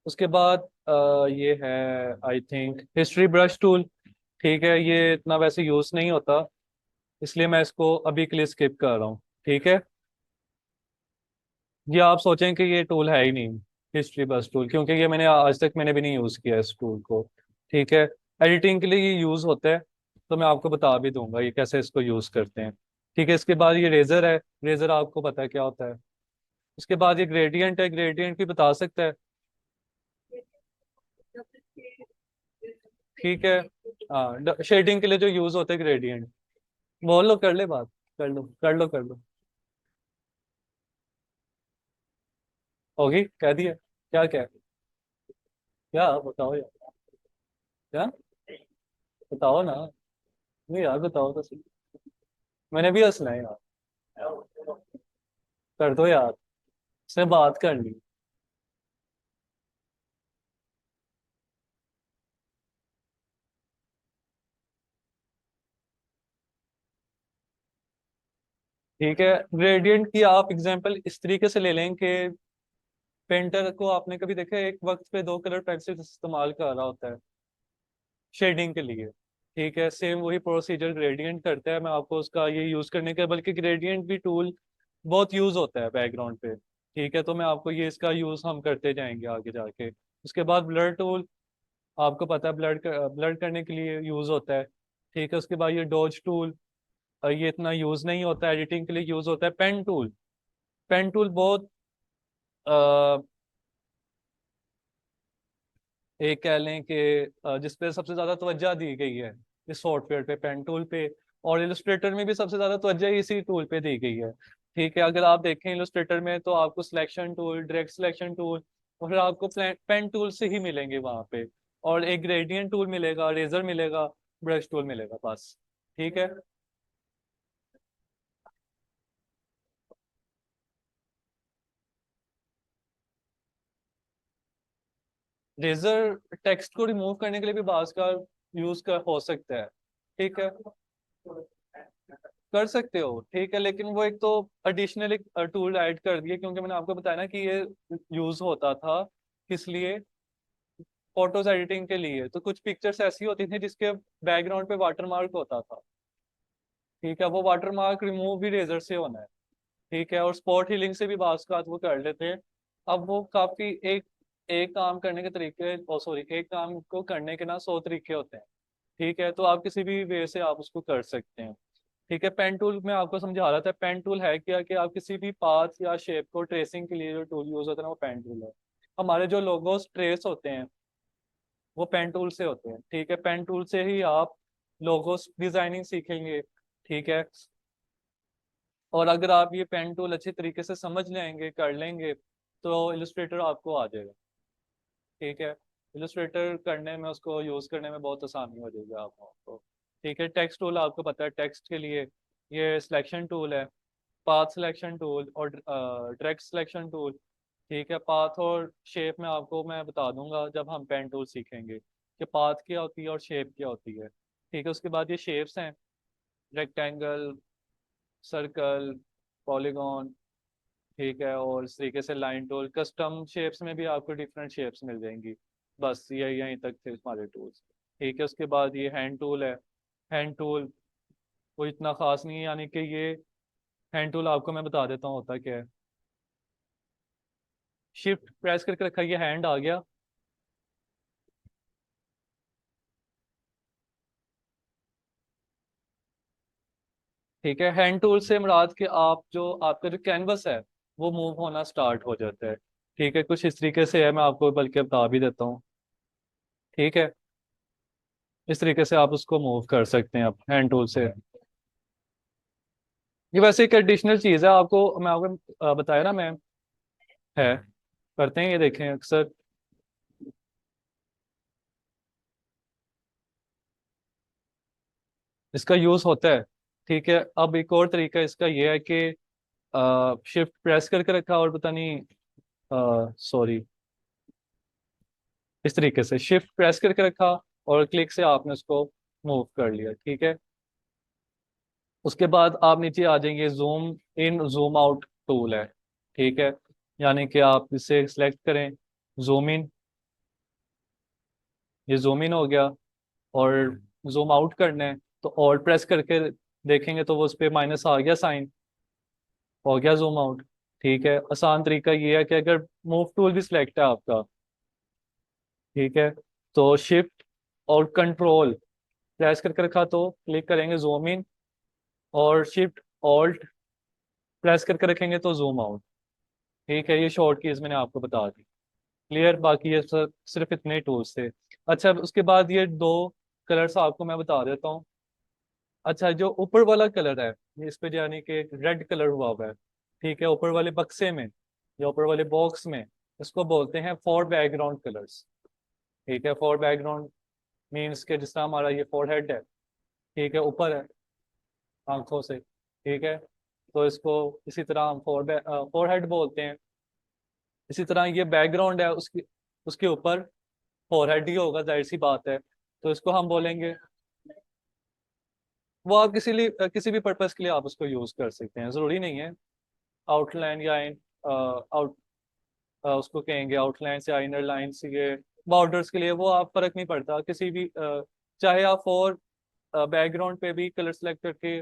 उसके बाद ये है I think history brush tool. ठीक है, ये इतना वैसे यूज नहीं होता, इसलिए मैं इसको अभी के लिए स्किप कर रहा हूँ। ठीक है, ये आप सोचें कि ये टूल है ही नहीं, हिस्ट्री बस टूल, क्योंकि ये मैंने आज तक मैंने भी नहीं यूज़ किया इस टूल को। ठीक है, एडिटिंग के लिए ये यूज़ होता है, तो मैं आपको बता भी दूंगा ये कैसे इसको यूज़ करते हैं। ठीक है, इसके बाद ये रेजर है। रेजर आपको पता है क्या होता है। उसके बाद ये ग्रेडियंट है, ग्रेडियंट भी बता सकता है। ठीक है, हाँ, शेडिंग के लिए जो यूज़ होता है ग्रेडियंट। बोल लो, कर ले बात, कर लो कर लो कर लो। होगी, कह दिया। क्या क्या क्या बताओ यार। क्या बताओ ना। नहीं यार, बताओ तो सही। मैंने भी हंसना है यार। कर दो यार, इसने बात करनी। ठीक है, ग्रेडियंट की आप एग्जांपल इस तरीके से ले लें कि पेंटर को आपने कभी देखा है एक वक्त पे दो कलर पेंसिल इस्तेमाल कर रहा होता है शेडिंग के लिए। ठीक है, सेम वही प्रोसीजर ग्रेडियंट करता है। मैं आपको उसका ये यूज करने का, बल्कि ग्रेडियंट भी टूल बहुत यूज होता है बैकग्राउंड पे। ठीक है, तो मैं आपको ये इसका यूज हम करते जाएंगे आगे जाके। उसके बाद ब्लर टूल, आपको पता है ब्लर करने के लिए यूज होता है। ठीक है, उसके बाद ये डॉज टूल, ये इतना यूज नहीं होता, एडिटिंग के लिए यूज होता है। पेन टूल, पेन टूल बहुत एक कह लें कि जिस पे सबसे ज्यादा तवज्जो दी गई है इस सॉफ्टवेयर पे, पेन टूल पे। और इलस्ट्रेटर में भी सबसे ज्यादा तवज्जो इसी टूल पे दी गई है। ठीक है, अगर आप देखें इलस्ट्रेटर में तो आपको selection tool, direct selection tool, और फिर आपको पेन टूल से ही मिलेंगे वहां पे। और एक ग्रेडियंट टूल मिलेगा, रेजर मिलेगा, ब्रश टूल मिलेगा, बस। ठीक है, रेजर टेक्स्ट को रिमूव करने के लिए भी बाज का यूज कर हो सकता है। ठीक है, कर सकते हो। ठीक है, लेकिन वो एक तो एडिशनल एक टूल ऐड कर दिए, क्योंकि मैंने आपको बताया ना कि ये यूज होता था किस लिए, फोटोज एडिटिंग के लिए। तो कुछ पिक्चर्स ऐसी होती थी जिसके बैकग्राउंड पे वाटरमार्क होता था। ठीक है, वो वाटरमार्क रिमूव भी रेजर से होना है। ठीक है, और स्पॉट हीलिंग से भी बात वो कर लेते हैं। अब वो काफी एक एक काम करने के तरीके, ओ सॉरी, एक काम को करने के ना 100 तरीके होते हैं। ठीक है, तो आप किसी भी वे से आप उसको कर सकते हैं। ठीक है, पेन टूल में आपको समझा रहा था। पेन टूल है क्या कि आप किसी भी पाथ या शेप को ट्रेसिंग के लिए जो टूल यूज होता है ना, वो पेन टूल है। हमारे जो लोगोस ट्रेस होते हैं वो पेन टूल से होते हैं। ठीक है, पेन टूल से ही आप लोगोस डिजाइनिंग सीखेंगे। ठीक है, और अगर आप ये पेन टूल अच्छे तरीके से समझ लेंगे, कर लेंगे, तो इलस्ट्रेटर आपको आ जाएगा। ठीक है, इलस्ट्रेटर करने में, उसको यूज करने में बहुत आसानी हो जाएगी आपको। ठीक है, टेक्स्ट टूल आपको पता है, टेक्स्ट के लिए ये सिलेक्शन टूल है, पाथ सिलेक्शन टूल और डायरेक्ट सिलेक्शन टूल। ठीक है, पाथ और शेप में आपको मैं बता दूंगा जब हम पेन टूल सीखेंगे कि पाथ क्या होती है और शेप क्या होती है। ठीक है, उसके बाद ये शेप्स हैं, रेक्टेंगल, सर्कल, पॉलीगॉन। ठीक है, और इस तरीके से लाइन टूल, कस्टम शेप्स में भी आपको डिफरेंट शेप्स मिल जाएंगी। बस ये यहीं तक थे हमारे टूल्स। ठीक है, उसके बाद ये हैंड टूल है। हैंड टूल कोई इतना खास नहीं है, यानी कि ये हैंड टूल आपको मैं बता देता हूँ होता क्या है। शिफ्ट प्रेस करके रखा, ये हैंड आ गया। ठीक है, हैंड टूल से मुराद कि आप जो आपका जो कैनवस है वो मूव होना स्टार्ट हो जाता है। ठीक है, कुछ इस तरीके से है, मैं आपको बल्कि बता भी देता हूँ। ठीक है, इस तरीके से आप उसको मूव कर सकते हैं आप हैंड टूल से। ये वैसे एक एडिशनल चीज़ है, आपको मैं आपको बताया ना मैं, है, करते हैं ये, देखें अक्सर इसका यूज़ होता है। ठीक है, अब एक और तरीका इसका ये है कि शिफ्ट प्रेस करके रखा और पता नहीं, सॉरी, इस तरीके से शिफ्ट प्रेस करके रखा और क्लिक से आपने उसको मूव कर लिया। ठीक है, उसके बाद आप नीचे आ जाएंगे, zoom in zoom out tool है। ठीक है, यानी कि आप इसे सिलेक्ट करें, जूम इन, ये जूम इन हो गया। और जूम आउट करना है तो ऑल्ट प्रेस करके देखेंगे तो वो उस पर माइनस आ गया साइन, हो गया जूम आउट। ठीक है, आसान तरीका ये है कि अगर मूव टूल भी सिलेक्ट है आपका, ठीक है, तो शिफ्ट और कंट्रोल प्रेस करके रखा तो क्लिक करेंगे जूम इन, और शिफ्ट ऑल्ट प्रेस करके रखेंगे तो जूम आउट। ठीक है, ये शॉर्ट कीज मैंने आपको बता दी। क्लियर, बाकी ये सिर्फ इतने टूल्स थे। अच्छा, उसके बाद ये दो कलर्स आपको मैं बता देता हूँ। अच्छा, जो ऊपर वाला कलर है, ये इस पे यानी कि रेड कलर हुआ हुआ है, ठीक है, ऊपर वाले बक्से में या ऊपर वाले बॉक्स में, इसको बोलते हैं फॉर बैकग्राउंड कलर्स। ठीक है, फॉर बैकग्राउंड मीन्स के जिस तरह हमारा ये फोरहेड है, ठीक है, ऊपर है आंखों से, ठीक है, तो इसको इसी तरह हम फोरहेड बोलते हैं। इसी तरह ये बैकग्राउंड है, उसकी उसके ऊपर फोरहेड ही होगा, जाहिर सी बात है, तो इसको हम बोलेंगे। वो आप किसी भी पर्पस के लिए आप उसको यूज कर सकते हैं, जरूरी नहीं है आउटलाइन या आउट उसको कहेंगे आउटलाइंस या इनर लाइंस, ये बॉर्डर्स के लिए वो आप फर्क नहीं पड़ता किसी भी चाहे आप फॉर बैकग्राउंड पे भी कलर सेलेक्ट करके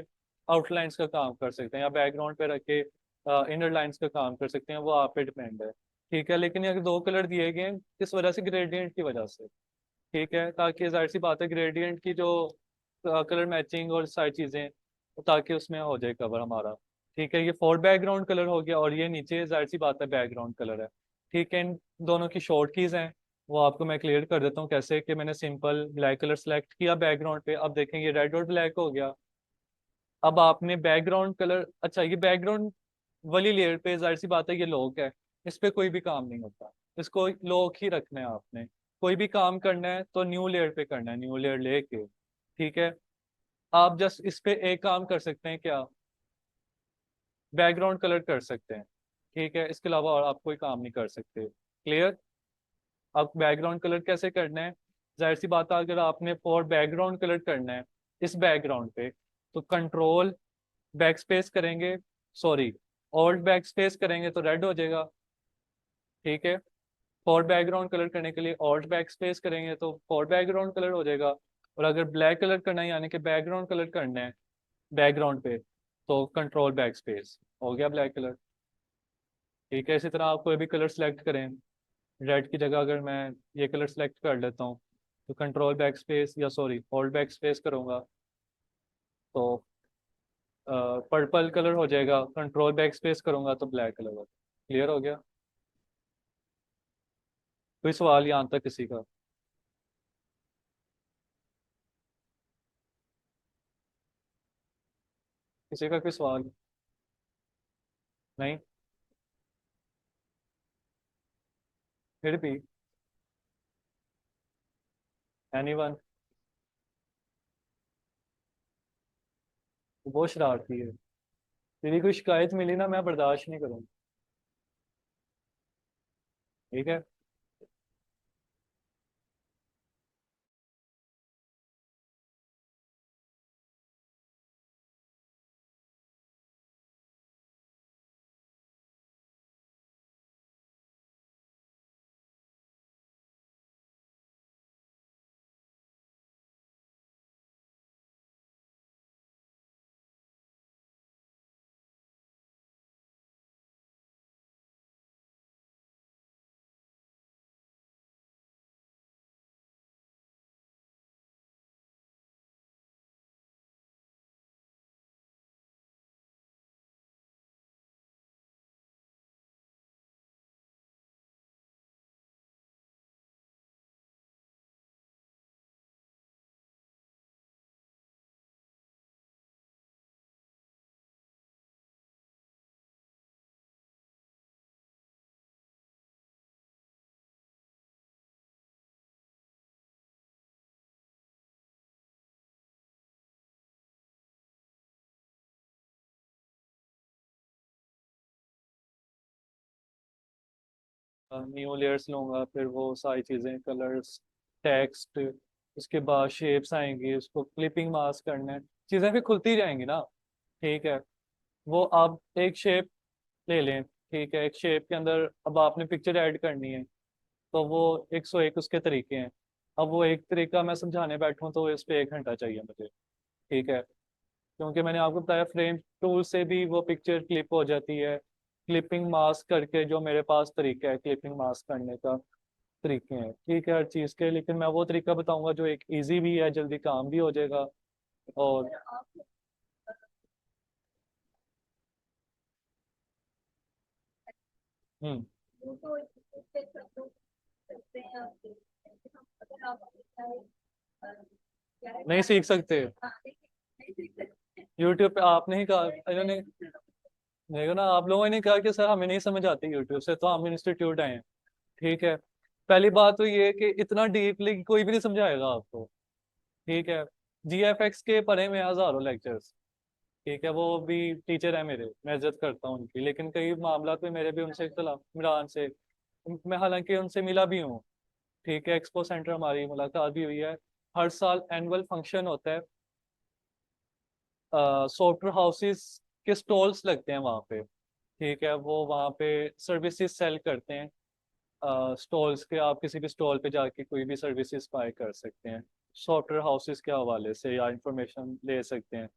आउटलाइंस का काम कर सकते हैं, या बैकग्राउंड पे रख के इनर लाइंस का काम कर सकते हैं, वो आप पे डिपेंड है। ठीक है, लेकिन ये दो कलर दिए गए हैं किस वजह से, ग्रेडियंट की वजह से। ठीक है, ताकि जाहिर सी बात है ग्रेडियंट की जो कलर मैचिंग और सारी चीज़ें, ताकि उसमें हो जाए कवर हमारा। ठीक है, ये फोर बैकग्राउंड कलर हो गया, और ये नीचे जाहिर सी बात है बैकग्राउंड कलर है। ठीक है, इन दोनों की शॉर्ट कीज हैं, वो आपको मैं क्लियर कर देता हूँ कैसे। कि मैंने सिंपल ब्लैक कलर सेलेक्ट किया बैकग्राउंड पे, अब देखेंगे रेड और ब्लैक हो गया। अब आपने बैकग्राउंड कलर, अच्छा ये बैकग्राउंड वाली लेयर पे जाहिर सी बात है ये लॉक है, इस पे कोई भी काम नहीं होता, इसको लॉक ही रखना है आपने। कोई भी काम करना है तो न्यू लेयर पे करना है, न्यू लेयर लेके। ठीक है, आप जस्ट इस पे एक काम कर सकते हैं क्या, बैकग्राउंड कलर कर सकते हैं। ठीक है, इसके अलावा और आप कोई काम नहीं कर सकते। क्लियर। अब बैकग्राउंड कलर कैसे करना है, जाहिर सी बात है अगर आपने फॉर बैकग्राउंड कलर करना है इस बैकग्राउंड पे, तो कंट्रोल बैक स्पेस करेंगे, सॉरी ऑल्ट बैक स्पेस करेंगे तो रेड हो जाएगा। ठीक है, फॉर बैकग्राउंड कलर करने के लिए ऑल्ट बैक स्पेस करेंगे तो फॉर बैकग्राउंड कलर हो जाएगा। और अगर ब्लैक कलर करना है यानी कि बैकग्राउंड कलर करना है बैकग्राउंड पे, तो कंट्रोल बैक स्पेस हो गया ब्लैक कलर। ठीक है, इसी तरह आप कोई भी कलर सेलेक्ट करें, रेड की जगह अगर मैं ये कलर सेलेक्ट कर लेता हूँ, तो कंट्रोल बैक स्पेस या सॉरी ऑल्ट बैक स्पेस करूँगा तो पर्पल कलर हो जाएगा, कंट्रोल बैक स्पेस करूँगा तो ब्लैक कलर होगा। क्लियर हो गया। कोई सवाल यहाँ तक किसी का? किसी का कोई सवाल? नहीं? फिर भी एनीवन? वो शरारती है, तेरी कोई शिकायत मिली ना मैं बर्दाश्त नहीं करूँगा। ठीक है। न्यू लेयर्स लूंगा, फिर वो सारी चीज़ें, कलर्स, टेक्स्ट, उसके बाद शेप्स आएंगी, उसको क्लिपिंग मास्क करना है, चीज़ें फिर खुलती जाएंगी ना। ठीक है, वो आप एक शेप ले लें, ठीक है, एक शेप के अंदर अब आपने पिक्चर ऐड करनी है, तो वो 101 उसके तरीके हैं। अब वो एक तरीका मैं समझाने बैठूं तो इस पे 1 घंटा चाहिए मुझे। ठीक है, क्योंकि मैंने आपको बताया फ्रेम टूल से भी वो पिक्चर क्लिप हो जाती है। क्लिपिंग मास्क करके जो मेरे पास तरीका है क्लिपिंग मास्क करने का, तरीके हैं ठीक है हर चीज़ के, लेकिन मैं वो तरीका बताऊंगा जो एक इजी भी है, जल्दी काम भी हो जाएगा। और हम्म नहीं सीख सकते। यूट्यूब पे आपने ही कहा, इन्होंने, देखो ना आप लोगों ने कहा कि सर हमें नहीं समझ आती यूट्यूब से, तो हम इंस्टीट्यूट आए हैं। ठीक है, पहली बात तो ये है कि इतना डीपली कोई भी नहीं समझाएगा आपको। ठीक है, जीएफएक्स के पढ़े में हजारों लेक्चर्स। ठीक है, वो भी टीचर है मेरे, मैं इज्जत करता हूँ उनकी, लेकिन कई मामला में मेरे भी उनसे इख्तलाफ इमरान से, मैं हालांकि उनसे मिला भी हूँ। ठीक है, एक्सपो सेंटर हमारी मुलाकात भी हुई है। हर साल एनुअल फंक्शन होता है, सॉफ्टवेयर हाउसेस के स्टॉल्स लगते हैं वहाँ पे। ठीक है, वो वहाँ पे सर्विसेज सेल करते हैं। स्टॉल्स के, आप किसी भी स्टॉल पे जाके कोई भी सर्विसेज बाय कर सकते हैं सॉफ्टवेयर हाउसेस के हवाले से, या इंफॉर्मेशन ले सकते हैं।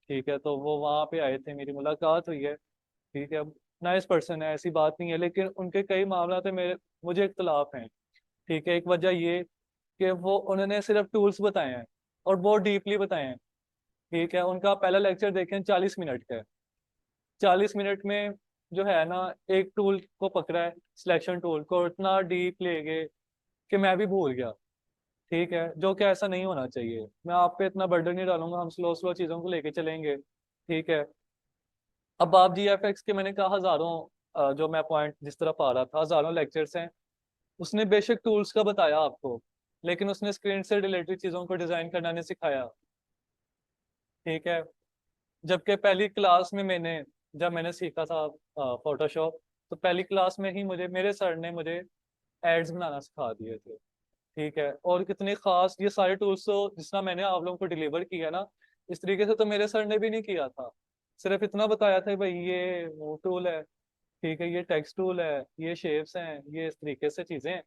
ठीक है, तो वो वहाँ पे आए थे, मेरी मुलाकात हुई है। ठीक है, नाइस पर्सन है, ऐसी बात नहीं है, लेकिन उनके कई मामला थे मेरे, मुझे इख्तलाफ हैं। ठीक है, एक वजह ये कि वो उन्होंने सिर्फ टूल्स बताए हैं और बहुत डीपली बताए हैं। ठीक है, उनका पहला लेक्चर देखें 40 मिनट का है। 40 मिनट में जो है ना, एक टूल को पकड़ा है, सिलेक्शन टूल को इतना डीप ले गए कि मैं भी भूल गया। ठीक है, जो कि ऐसा नहीं होना चाहिए। मैं आप पे इतना बर्डन नहीं डालूंगा, हम स्लो स्लो चीज़ों को लेके चलेंगे। ठीक है, अब आप जीएफएक्स के मैंने कहा हजारों, जो मैं पॉइंट जिस तरफ आ रहा था, हजारों लेक्चर्स हैं। उसने बेशक टूल्स का बताया आपको, लेकिन उसने स्क्रीन से रिलेटेड चीज़ों को डिज़ाइन करना नहीं सिखाया। ठीक है, जबकि पहली क्लास में मैंने, जब मैंने सीखा था फोटोशॉप, तो पहली क्लास में ही मुझे मेरे सर ने मुझे एड्स बनाना सिखा दिए थे। ठीक है, और कितने खास ये सारे टूल्स तो जिस तरह मैंने आप लोगों को डिलीवर किया ना, इस तरीके से तो मेरे सर ने भी नहीं किया था। सिर्फ इतना बताया था भाई ये वो टूल है, ठीक है, ये टेक्स्ट टूल है, ये शेप्स हैं, ये इस तरीके से चीज़ें हैं,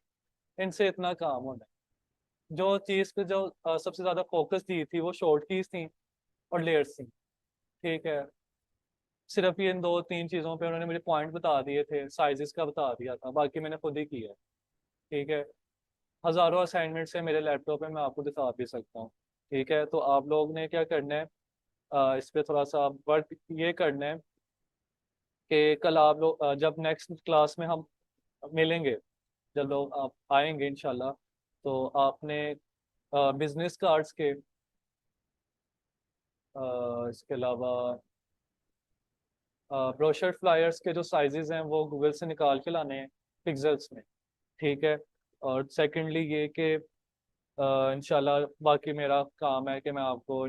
इनसे इतना काम होना है। जो चीज़ पे जो सबसे ज़्यादा फोकस दी थी वो शॉर्ट कीज थी और लेयर्स थी। ठीक है, सिर्फ ये इन दो तीन चीज़ों पे उन्होंने मुझे पॉइंट बता दिए थे, साइजेस का बता दिया था, बाकी मैंने खुद ही किया। ठीक है, हजारों असाइनमेंट्स है मेरे लैपटॉप में, मैं आपको दिखा भी सकता हूँ। ठीक है, तो आप लोग ने क्या करना है, इस पे थोड़ा सा वर्क ये करना है कि कल आप लोग जब नेक्स्ट क्लास में हम मिलेंगे, जब लोग आप आएंगे इंशाल्लाह, तो आपने बिजनेस कार्ड्स के, इसके अलावा ब्रोशर फ्लायर्स के जो साइजेस हैं वो गूगल से निकाल के लाने हैं पिक्सेल्स में। ठीक है, और सेकंडली ये कि इंशाल्लाह बाकी मेरा काम है कि मैं आपको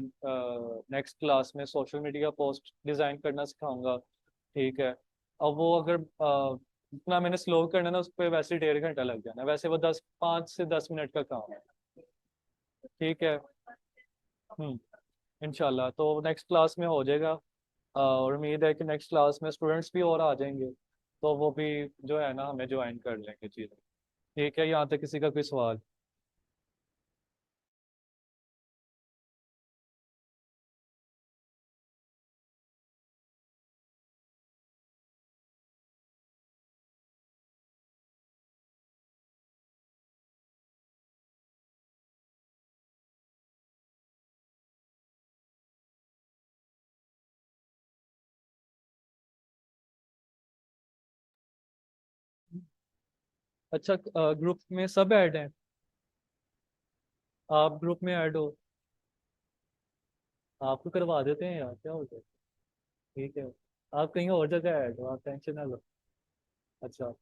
नेक्स्ट क्लास में सोशल मीडिया पोस्ट डिज़ाइन करना सिखाऊंगा। ठीक है, अब वो अगर इतना मैंने स्लो करना है ना, उस पर वैसे ही 1.5 घंटा लग जाना है, वैसे वो 5 से 10 मिनट का काम है। ठीक है, इंशाल्लाह तो नेक्स्ट क्लास में हो जाएगा। और उम्मीद है कि नेक्स्ट क्लास में स्टूडेंट्स भी और आ जाएंगे, तो वो भी जो है ना हमें ज्वाइन कर लेंगे चीज़ें। ठीक है, यहाँ तक किसी का कोई सवाल? अच्छा, ग्रुप में सब ऐड हैं? आप ग्रुप में ऐड हो? आपको करवा देते हैं यार, क्या होता है। ठीक है, आप कहीं और जगह ऐड हो, आप टेंशन ना लो। अच्छा,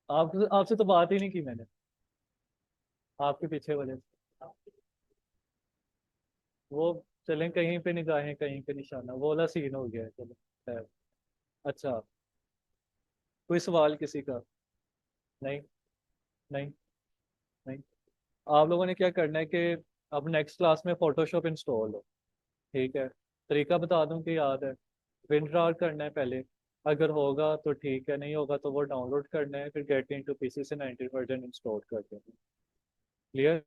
आप आपसे तो बात ही नहीं की मैंने, आपके पीछे वाले से। वो चलें, कहीं पे निगाहें कहीं पे निशाना, वो वाला सीन हो गया है, चलो खैर। अच्छा, कोई सवाल किसी का? नहीं, नहीं, नहीं। आप लोगों ने क्या करना है कि अब नेक्स्ट क्लास में फोटोशॉप इंस्टॉल हो। ठीक है, तरीका बता दूं कि याद है, विंड्रा करना है पहले। अगर होगा तो ठीक है, नहीं होगा तो वो डाउनलोड करना है, फिर गेट इनटू पीसी से 19 वर्जन इंस्टॉल कर देना। क्लियर।